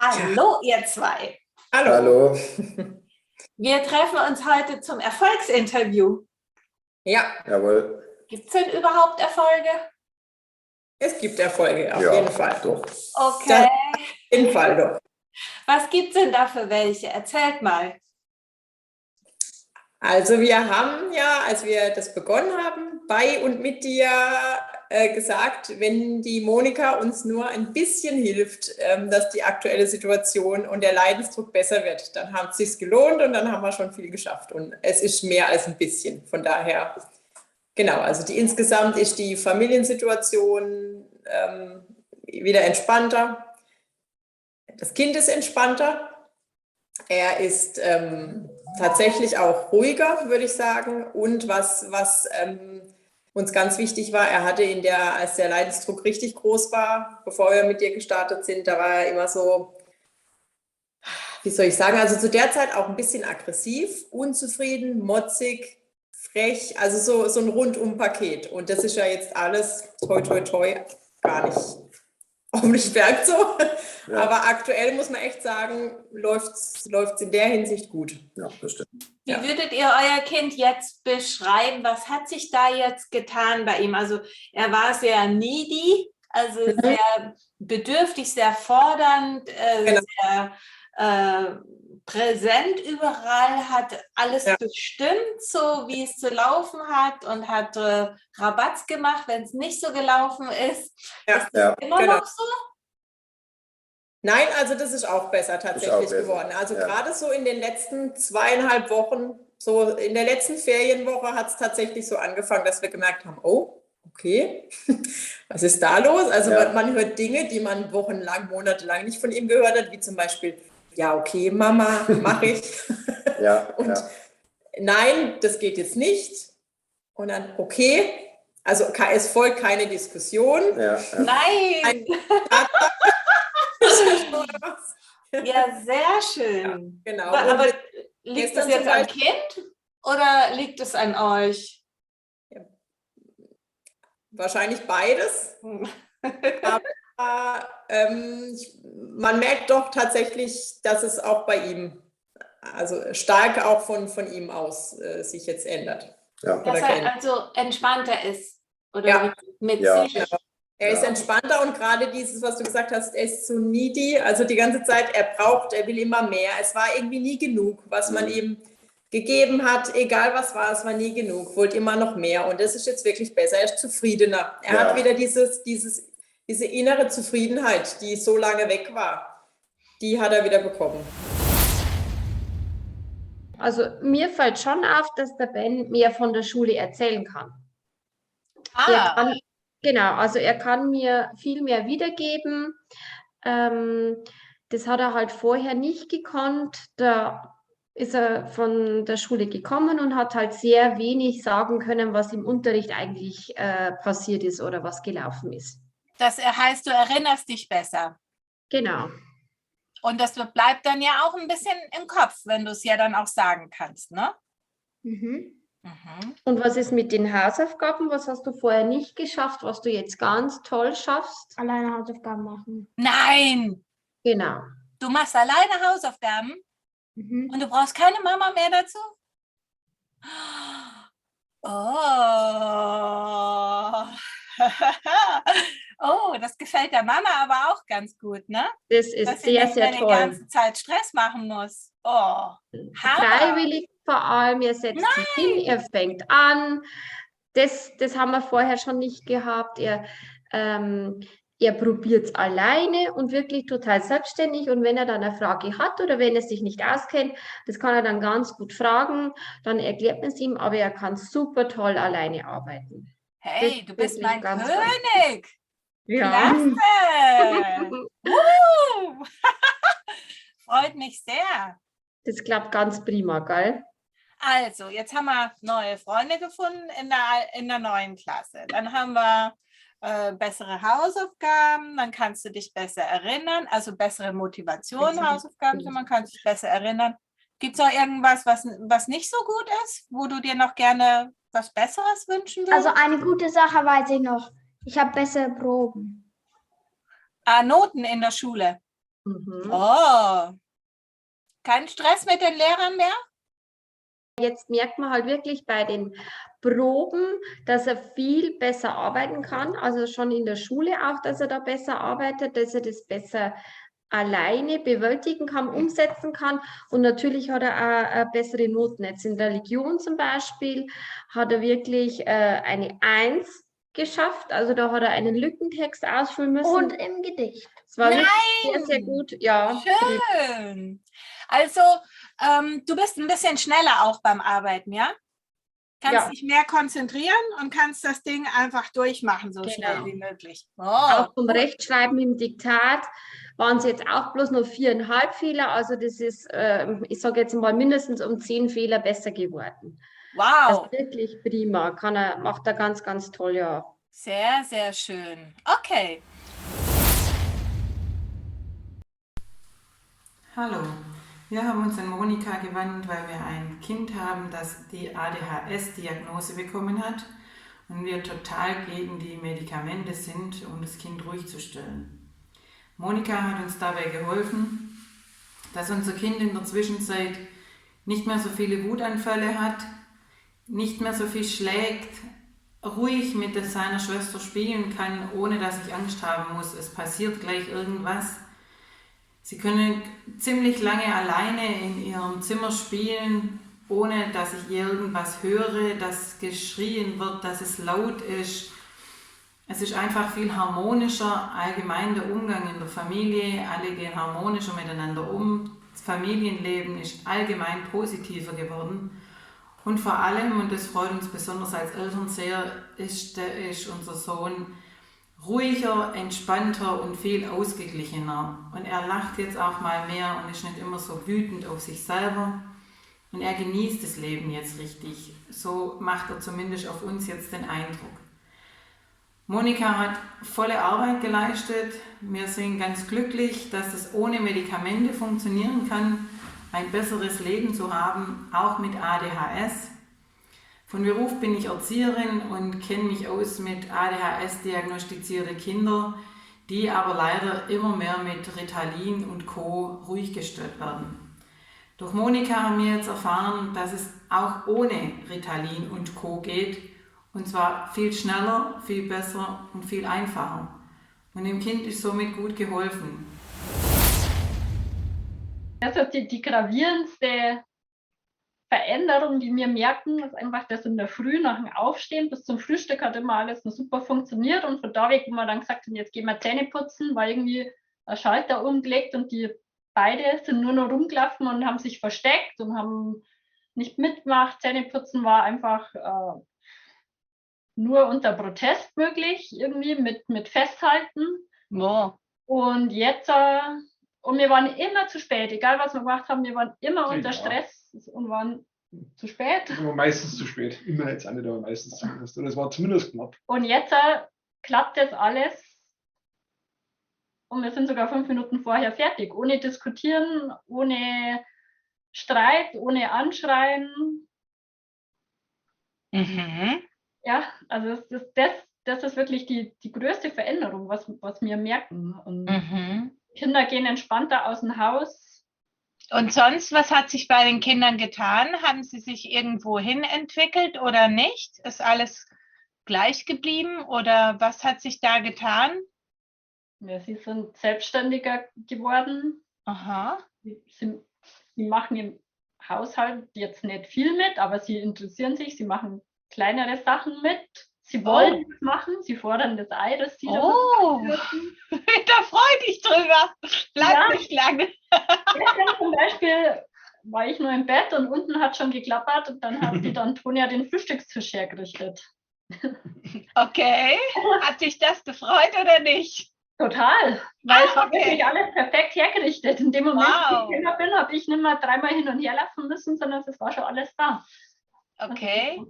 Hallo, ihr zwei. Hallo. Hallo. Wir treffen uns heute zum Erfolgsinterview. Ja, Jawohl. Gibt es denn überhaupt Erfolge? es gibt Erfolge, auf Ja, jeden Fall. doch. Okay. Auf jeden Fall doch. Was gibt es denn da für welche? Erzählt mal. Also wir haben ja, als wir das begonnen haben, bei und mit dir gesagt, wenn die Monika uns nur ein bisschen hilft, dass die aktuelle Situation und der Leidensdruck besser wird, dann hat es sich gelohnt und dann haben wir schon viel geschafft. Und es ist mehr als ein bisschen. Von daher, genau, also insgesamt ist die Familiensituation wieder entspannter. Das Kind ist entspannter. Er ist tatsächlich auch ruhiger, würde ich sagen. Und was uns ganz wichtig war, er hatte als der Leidensdruck richtig groß war, bevor wir mit dir gestartet sind, da war er immer so, wie soll ich sagen, also zu der Zeit auch ein bisschen aggressiv, unzufrieden, motzig, frech, also so ein Rundum-Paket. Und das ist ja jetzt alles, toi, toi, toi, gar nicht. Hoffentlich bleibt so. Ja. Aber aktuell muss man echt sagen, läuft's in der Hinsicht gut. Ja, das stimmt. Wie Ja. würdet ihr euer Kind jetzt beschreiben? Was hat sich da jetzt getan bei ihm? Also er war sehr needy, also sehr bedürftig, sehr fordernd, Genau. sehr präsent überall, hat alles bestimmt, so wie es zu laufen hat und hat Rabatz gemacht, wenn es nicht so gelaufen ist. Ja, Ist das immer genau. noch so? Nein, also das ist auch besser tatsächlich besser. geworden. Also Ja. gerade so in den letzten 2,5 Wochen, so in der letzten Ferienwoche hat es tatsächlich so angefangen, dass wir gemerkt haben, oh, okay, was ist da los? Also Ja. man hört Dinge, die man wochenlang, monatelang nicht von ihm gehört hat, wie zum Beispiel, ja, okay, Mama, mache ich. Ja, Und ja. nein, das geht jetzt nicht. Und dann, okay, also es folgt keine Diskussion. Ja, ja. Nein! Ja, sehr schön. Ja, genau. Aber Und liegt es gestern jetzt zum am Beispiel- Kind oder liegt es an euch? Wahrscheinlich beides. Aber man merkt doch tatsächlich, dass es auch bei ihm, also stark auch von ihm aus sich jetzt ändert. Ja. Dass er also entspannter ist oder Ja. mit Ja. sich. Genau. Er ist entspannter und gerade dieses, was du gesagt hast, er ist so needy, also die ganze Zeit, er will immer mehr. Es war irgendwie nie genug, was man ihm gegeben hat, egal was war, es war nie genug, wollte immer noch mehr und das ist jetzt wirklich besser, er ist zufriedener. Er hat wieder diese innere Zufriedenheit, die so lange weg war, die hat er wieder bekommen. Also mir fällt schon auf, dass der Ben mehr von der Schule erzählen kann. Also er kann mir viel mehr wiedergeben. Das hat er halt vorher nicht gekonnt. Da ist er von der Schule gekommen und hat halt sehr wenig sagen können, was im Unterricht eigentlich passiert ist oder was gelaufen ist. Das heißt, du erinnerst dich besser. Genau. Und das bleibt dann ja auch ein bisschen im Kopf, wenn du es ja dann auch sagen kannst, ne? Mhm. Mhm. Und was ist mit den Hausaufgaben? Was hast du vorher nicht geschafft, was du jetzt ganz toll schaffst? Alleine Hausaufgaben machen. Nein, Genau. du machst alleine Hausaufgaben Mhm. und du brauchst keine Mama mehr dazu? Oh. Oh, das gefällt der Mama aber auch ganz gut, ne? Das ist Dass sie sehr, nicht sehr mehr die toll. ganze Zeit Stress machen muss. Oh, Hammer. Freiwillig vor allem, ihr setzt sich hin, ihr fängt an. Das haben wir vorher schon nicht gehabt. Er probiert es alleine und wirklich total selbstständig. Und wenn er dann eine Frage hat oder wenn er sich nicht auskennt, das kann er dann ganz gut fragen, dann erklärt man es ihm, aber er kann super toll alleine arbeiten. Hey, Das du ist bist wirklich mein ganz, König. Ja. Klasse. Freut mich sehr. Das klappt ganz prima, gell? Also, jetzt haben wir neue Freunde gefunden in der neuen Klasse. Dann haben wir bessere Hausaufgaben, dann kannst du dich besser erinnern, also bessere Motivation, Hausaufgaben, man kann sich besser erinnern. Gibt es noch irgendwas, was nicht so gut ist, wo du dir noch gerne was Besseres wünschen würdest? Also eine gute Sache weiß ich noch. Ich habe bessere Proben. Noten in der Schule. Mhm. Oh, kein Stress mit den Lehrern mehr? Jetzt merkt man halt wirklich bei den Proben, dass er viel besser arbeiten kann. Also schon in der Schule auch, dass er da besser arbeitet, dass er das besser alleine bewältigen kann, umsetzen kann. Und natürlich hat er auch bessere Noten. Jetzt in Religion zum Beispiel hat er wirklich eine 1 geschafft. Also da hat er einen Lückentext ausfüllen müssen. Und im Gedicht. Es war wirklich sehr, sehr gut. Ja, Schön. Also, du bist ein bisschen schneller auch beim Arbeiten, ja? Kannst Ja. dich mehr konzentrieren und kannst das Ding einfach durchmachen, so schnell Genau. wie möglich. Oh, Auch vom Rechtschreiben im Diktat waren es jetzt auch bloß nur 4,5 Fehler. Also das ist, ich sage jetzt mal, mindestens um 10 Fehler besser geworden. Also wow. wirklich prima. Macht er ganz, ganz toll, ja. Sehr, sehr schön. Okay. Hallo, wir haben uns an Monika gewandt, weil wir ein Kind haben, das die ADHS-Diagnose bekommen hat und wir total gegen die Medikamente sind, um das Kind ruhig zu stellen. Monika hat uns dabei geholfen, dass unser Kind in der Zwischenzeit nicht mehr so viele Wutanfälle hat, nicht mehr so viel schlägt, ruhig mit seiner Schwester spielen kann, ohne dass ich Angst haben muss, es passiert gleich irgendwas. Sie können ziemlich lange alleine in ihrem Zimmer spielen, ohne dass ich irgendwas höre, dass geschrien wird, dass es laut ist. Es ist einfach viel harmonischer, allgemein der Umgang in der Familie, alle gehen harmonischer miteinander um. Das Familienleben ist allgemein positiver geworden. Und vor allem, und das freut uns besonders als Eltern sehr, ist unser Sohn ruhiger, entspannter und viel ausgeglichener. Und er lacht jetzt auch mal mehr und ist nicht immer so wütend auf sich selber. Und er genießt das Leben jetzt richtig. So macht er zumindest auf uns jetzt den Eindruck. Monika hat volle Arbeit geleistet. Wir sind ganz glücklich, dass es ohne Medikamente funktionieren kann, ein besseres Leben zu haben, auch mit ADHS. Von Beruf bin ich Erzieherin und kenne mich aus mit ADHS-diagnostizierte Kinder, die aber leider immer mehr mit Ritalin und Co. ruhig gestellt werden. Durch Monika haben wir jetzt erfahren, dass es auch ohne Ritalin und Co. geht, und zwar viel schneller, viel besser und viel einfacher. Und dem Kind ist somit gut geholfen. Das ist die gravierendste Veränderung, die wir merken, ist einfach, dass in der Früh nach dem Aufstehen bis zum Frühstück hat immer alles noch super funktioniert und von da weg haben wir dann gesagt, jetzt gehen wir Zähne putzen, weil irgendwie ein Schalter umgelegt und die beide sind nur noch rumgelaufen und haben sich versteckt und haben nicht mitgemacht. Zähneputzen war einfach nur unter Protest möglich, irgendwie mit Festhalten. Wow. Und jetzt, und wir waren immer zu spät, egal was wir gemacht haben, wir waren immer unter Stress und waren zu spät. Immer meistens zu spät. Immer jetzt auch nicht, aber meistens zumindest. Und es war zumindest knapp. Und jetzt klappt das alles und wir sind sogar 5 Minuten vorher fertig, ohne diskutieren, ohne Streit, ohne Anschreien. Mhm. Ja, also das ist wirklich die größte Veränderung, was wir merken. Und Kinder gehen entspannter aus dem Haus. Und sonst, was hat sich bei den Kindern getan? Haben sie sich irgendwo hin entwickelt oder nicht? Ist alles gleich geblieben oder was hat sich da getan? Ja, sie sind selbstständiger geworden. Aha. Sie machen im Haushalt jetzt nicht viel mit, aber sie interessieren sich, sie machen kleinere Sachen mit. Sie wollen das machen, sie fordern das Ei, das sie dürfen. Da freue ich dich drüber. Bleib nicht lange. Gestern zum Beispiel war ich nur im Bett und unten hat schon geklappert und dann hat die Antonia den Frühstückstisch hergerichtet. Okay. Hat dich das gefreut oder nicht? Total, weil es war wirklich alles perfekt hergerichtet. In dem Moment, wo ich Kinder bin, habe ich nicht mehr 3-mal hin und her laufen müssen, sondern es war schon alles da. Okay.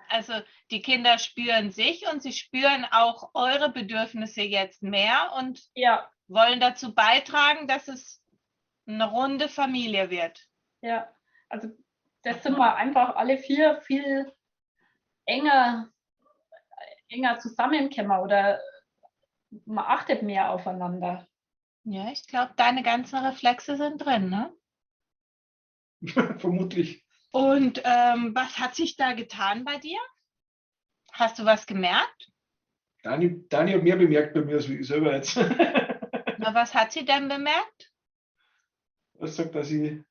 Also die Kinder spüren sich und sie spüren auch eure Bedürfnisse jetzt mehr und wollen dazu beitragen, dass es eine runde Familie wird. Ja, also das sind wir einfach alle 4 viel enger zusammengekommen oder man achtet mehr aufeinander. Ja, ich glaube, deine ganzen Reflexe sind drin, ne? Vermutlich. Und was hat sich da getan bei dir? Hast du was gemerkt? Dani hat mehr bemerkt bei mir als ich selber jetzt. Na, was hat sie denn bemerkt? Was sagt, dass ich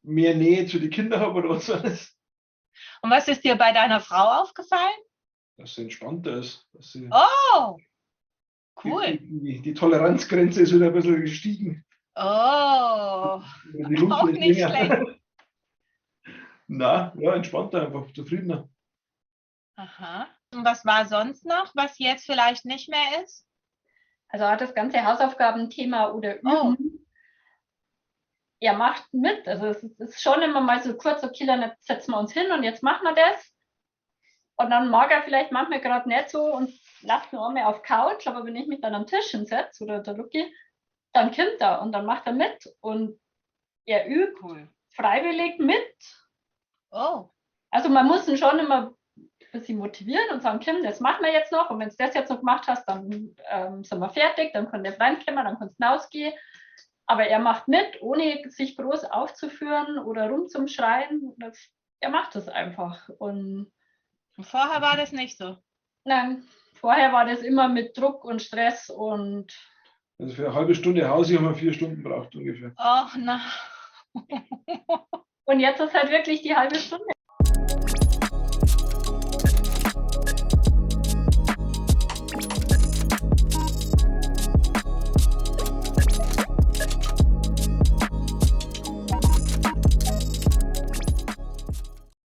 mehr Nähe zu den Kindern habe oder was war das? Und was ist dir bei deiner Frau aufgefallen? Dass sie entspannter ist. Dass sie Oh, cool. die Toleranzgrenze ist wieder ein bisschen gestiegen. Oh, Die Luft auch ist nicht länger. schlecht. Na, ja, entspannter einfach, zufriedener. Aha. Und was war sonst noch, was jetzt vielleicht nicht mehr ist? Also hat das ganze Hausaufgabenthema oder Üben, Oh. er macht mit. Also es ist schon immer mal so kurz, okay, dann setzen wir uns hin und jetzt machen wir das. Und dann mag er vielleicht manchmal gerade nicht so und lasst nur einmal auf Couch, aber wenn ich mich dann am Tisch hinsetze oder der Lucky, dann kommt er und dann macht er mit und er übt freiwillig mit. Oh. Also man muss ihn schon immer ein bisschen motivieren und sagen, Kim, das machen wir jetzt noch und wenn du das jetzt noch gemacht hast, dann sind wir fertig, dann kann der reinkommen, dann kannst du rausgehen. Aber er macht mit, ohne sich groß aufzuführen oder rumzuschreien. Er macht das einfach. Und Vorher war das nicht so. nein, vorher war das immer mit Druck und Stress und Also für eine halbe Stunde Hause haben wir 4 Stunden braucht ungefähr. Och, na. und jetzt ist halt wirklich die halbe Stunde.